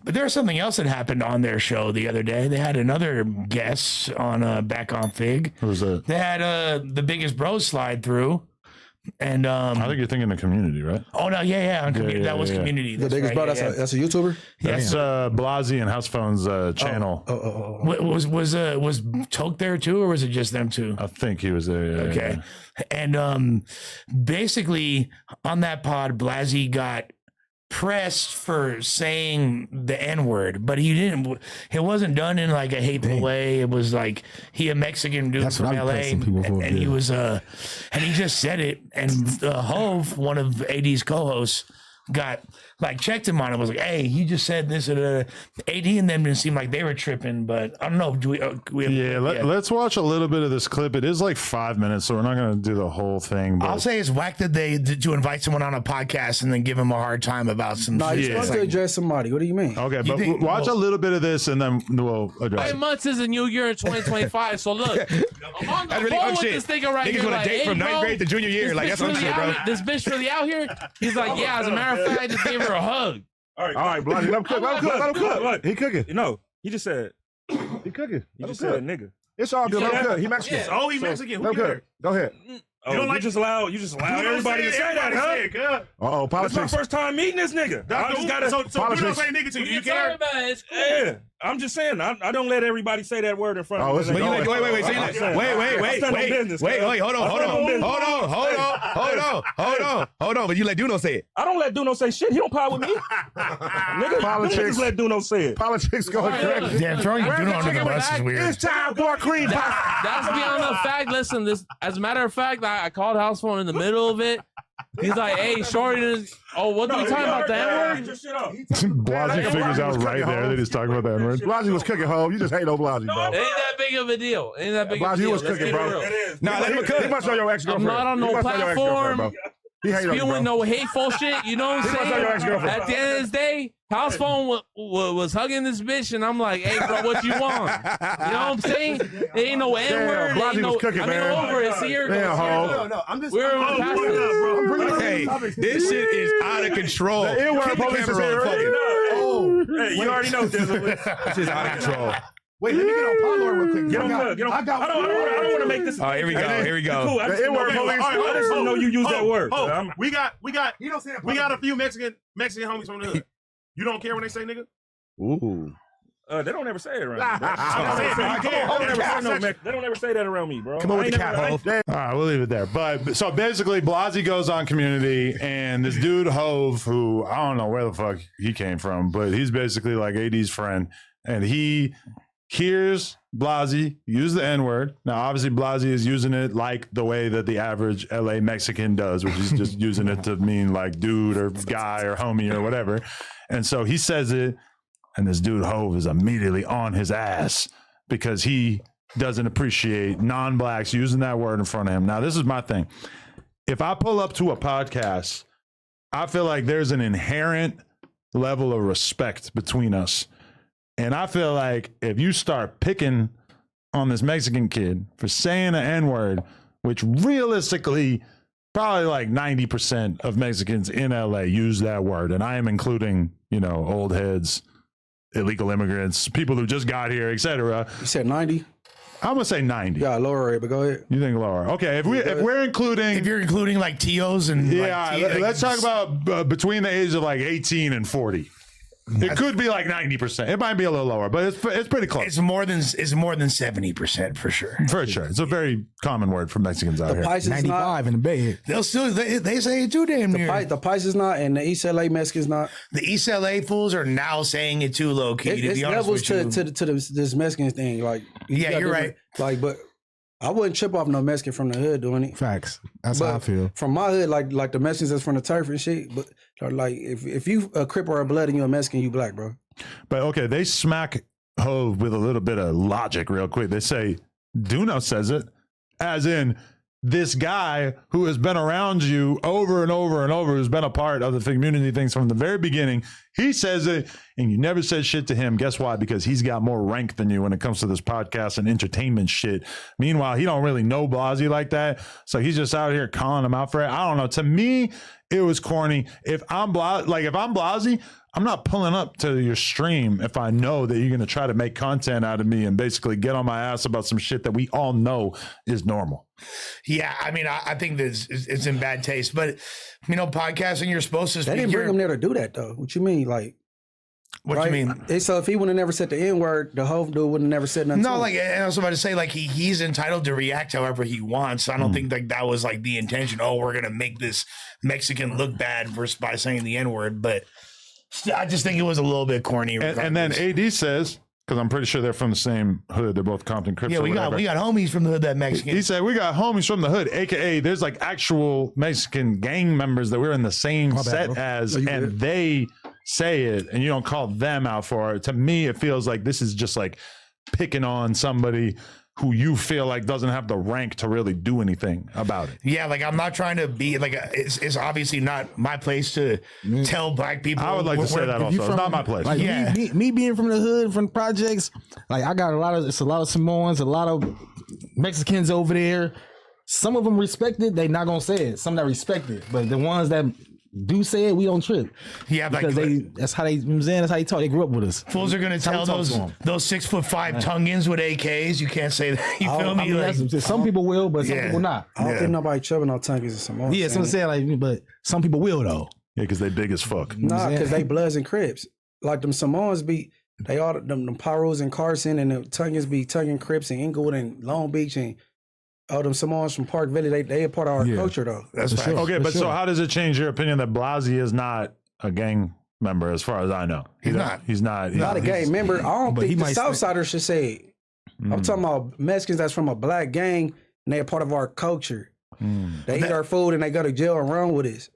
But there's something else that happened on their show the other day. They had another guest on Back on Fig. Who was that? They had the Biggest Bro slide through. And I think you're thinking the Community, right? Oh no, that was Community. The Biggest Bro, that's a YouTuber. Yes, Blazzy and House Phone's channel. Was Toke there too, or was it just them two? I think he was there. Okay, and basically on that pod, Blazzy got pressed for saying the N-word, but he didn't. It wasn't done in like a hateful way. It was like he a Mexican dude from LA, and he was and he just said it. And Hove, one of AD's co-hosts, got like checked him on it. Was like, hey, he just said this. AD and them didn't seem like they were tripping, but I don't know. Do we let's watch a little bit of this clip. It is like 5 minutes, so we're not going to do the whole thing. But I'll say it's whack that to invite someone on a podcast and then give him a hard time about some shit. You're supposed to address somebody. What do you mean? Okay, but watch a little bit of this and then we'll address 5 months is a new year in 2025. So look, I'm on the phone with this nigga right here. Niggas on a like, date from 9th grade to junior year. Like, that's what I'm saying, bro. This bitch really out here? He's like, yeah, as a matter of fact, I just gave her a hug. All right, Blazzy, let him cook. Let him cook. He cooking. No, he just said. He cooking. He just said nigga. It's all good. Let him cook. He Mexican. Yeah. Oh, he Mexican. Who cares? Go ahead. You just allow everybody to say that, huh? Uh-oh, politics. That's my first time meeting this nigga. I just gotta. So politics. you don't say nigga to you. You care? It's cool. Yeah, I'm just saying. I don't let everybody say that word in front of me. Listen, wait. Hold on. But you let Duno say it. I don't let Duno say shit. He don't power with me. Nigga, politics. Let Duno say it. Politics going crazy. Damn, throwing Duno under the bus is weird. It's time for cream pie. That's beyond the fact. Listen, this. As a matter of fact, I called House Phone in the middle of it. He's like, "Hey, shorty, what are we talking about? The N-word?" Blazzy figures out right there. They just talk about the N-word. Blazzy was cooking, home. You just hate on Blazzy, bro. Ain't that big of a deal. Blazzy was cooking, bro. Nah, let him cook. He must know your ex-girlfriend. I'm not on no platform. Spewing no hateful shit, you know what I'm saying? At the end of the day, House Phone was hugging this bitch, and I'm like, hey, bro, what you want? You know what I'm saying? There ain't no N-word. Blazzy was cooking, man. Over it. See here. No, I'm just. We're past it. Hey, this shit is out of control. The N-word police is here. Hey, you already know this. This is out of control. Wait, let me get on Pollard real quick. Get on. I don't want to make this. All right, here we go. Cool. I just didn't know you use that word. We got a few Mexican homies from the hood. You don't care when they say nigga? Ooh. They don't ever say it around me. They don't ever say that around me, bro. Come on with the cat, Hove. All right, we'll leave it there. But so basically, Blazzy goes on Community, and this dude Hove, who I don't know where the fuck he came from, but he's basically like AD's friend, and he hears Blazzy use the N-word. Now, obviously, Blazzy is using it like the way that the average LA Mexican does, which is just using it to mean like dude or guy or homie or whatever. And so he says it, and this dude Hove is immediately on his ass because he doesn't appreciate non-blacks using that word in front of him. Now, this is my thing. If I pull up to a podcast, I feel like there's an inherent level of respect between us. And I feel like if you start picking on this Mexican kid for saying the N-word, which realistically, probably like 90% of Mexicans in LA use that word. And I am including, old heads, illegal immigrants, people who just got here, etc. You said 90? I'm gonna say 90. Yeah, lower it, but go ahead. You think lower? Okay, if you're including like TOs and let's talk about between the age of like 18 and 40. It could be like 90%. It might be a little lower, but it's pretty close. It's more than 70% for sure. For sure, it's a very common word for Mexicans out here. 95 in the Bay. They'll still they say it too damn near. The Pice is not, and the East LA Mexicans not. The East LA fools are now saying it too low key. It's levels to this Mexican thing. Like you're right. Like, but I wouldn't trip off no Mexican from the hood doing it. Facts. That's how I feel. From my hood, like the Mexicans that's from the turf and shit. But like, if you a Crip or a Blood and you a Mexican, you black, bro. But okay, they smack Hove with a little bit of logic real quick. They say, Duno says it, as in this guy who has been around you over and over and over, who's been a part of the community things from the very beginning. He says it, and you never said shit to him. Guess why? Because he's got more rank than you when it comes to this podcast and entertainment shit. Meanwhile, he don't really know Blazzy like that, so he's just out here calling him out for it. I don't know. To me, it was corny. If I'm Blazzy, I'm not pulling up to your stream if I know that you're going to try to make content out of me and basically get on my ass about some shit that we all know is normal. Yeah, I mean, I think this it's in bad taste, but you know, podcasting, you're supposed to. They didn't bring him there to do that though. What you mean, like? What you mean? So if he would have never said the N-word, the whole dude would have never said nothing. No, like, and I was about to say, like, he's entitled to react however he wants. I don't think like that was like the intention. Oh, we're gonna make this Mexican look bad by saying the N-word, but I just think it was a little bit corny. And then AD says, because I'm pretty sure they're from the same hood. They're both Compton Crips. Yeah, we got homies from the hood that Mexican. He said we got homies from the hood, aka there's like actual Mexican gang members that we're in the same set as, and they say it, and you don't call them out for it. To me, it feels like this is just like picking on somebody who you feel like doesn't have the rank to really do anything about it. Yeah, like I'm not trying to be like it's obviously not my place to tell black people. I would like to say that also. It's not my place. Like me being from the hood, from the projects, like I got a lot of Samoans, a lot of Mexicans over there. Some of them respect it, they not gonna say it. Some that respect it, but the ones that do say it, we don't trip. Yeah, because that's how they, you know what I'm saying, that's how they talk. They grew up with us. Fools are gonna tell those 6'5" Tungans with AKs. You can't say that. You feel me? I mean, some people will, but some people not. I don't think nobody tripping on Tungans and Samoans. Yeah, so I'm saying like, but some people will though. Yeah, because they big as fuck. Nah, because they Bloods and Crips. Like them Samoans be, they all them Pyros and Carson, and the Tungans be Tongan Crips and Inglewood and Long Beach, and all them Samoans from Park Village. They a part of our culture though. That's right. Sure, okay, but so how does it change your opinion that Blazzy is not a gang member, as far as I know? He's not. He's not a gang member. I don't think the Southsiders should say it. I'm talking about Mexicans that's from a black gang, and they're part of our culture. They eat our food and they go to jail and run with us.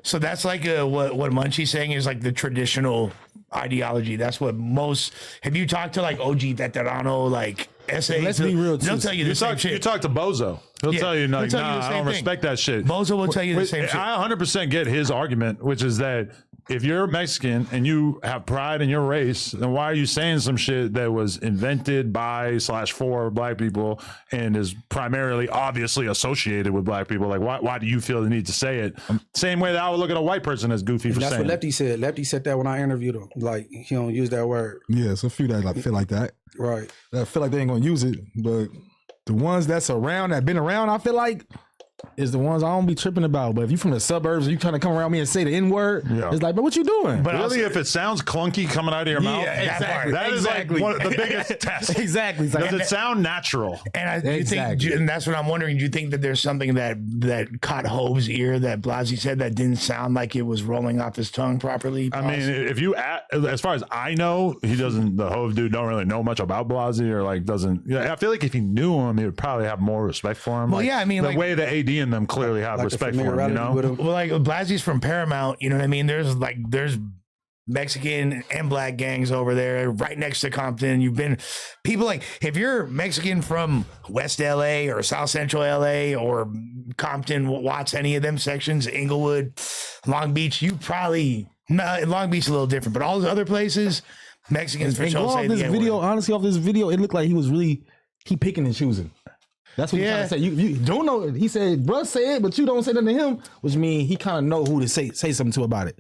So that's like what Munchie's saying is like the traditional ideology. That's what most. Have you talked to like OG Veterano, like essays? Let's be real. They'll tell you the same shit. You talk to Bozo. He'll tell you, like, nah, I don't respect that shit. Bozo will tell you the same shit. I 100% get his argument, which is that if you're Mexican and you have pride in your race, then why are you saying some shit that was invented by / for black people and is primarily obviously associated with black people? Like, why do you feel the need to say it? Same way that I would look at a white person as goofy for saying it. That's what Lefty said. Lefty said that when I interviewed him. Like, he don't use that word. Yeah, so a few that like feel like that. Right. I feel like they ain't gonna use it, but the ones that's around, that been around, I feel like is the ones I don't be tripping about. But if you from the suburbs and you trying to come around me and say the N-word, it's like, but what you doing? But really, if it sounds clunky coming out of your mouth, exactly. That is like one of the biggest tests. Exactly. Does it sound natural? And do you think, and that's what I'm wondering. Do you think that there's something that caught Hove's ear that Blasi said that didn't sound like it was rolling off his tongue properly? I mean, if you, as far as I know, he doesn't. The Hove dude don't really know much about Blasi, or like doesn't. Yeah, I feel like if he knew him, he would probably have more respect for him. Well, like, yeah, I mean, the like, way that AD and them clearly have respect for him. You know, well, like Blasi's from Paramount. You know what I mean? There's Mexican and black gangs over there right next to Compton. You've been people like, if you're Mexican from West LA or South Central LA or Compton, Watts, any of them sections, Inglewood, Long Beach, you probably, Long Beach a little different, but all those other places, Mexicans for sure say this video, honestly, off this video, it looked like he was really, picking and choosing. That's what he's trying to say. You don't know. He said, bruh, say it, but you don't say nothing to him, which means he kind of know who to say something to about it.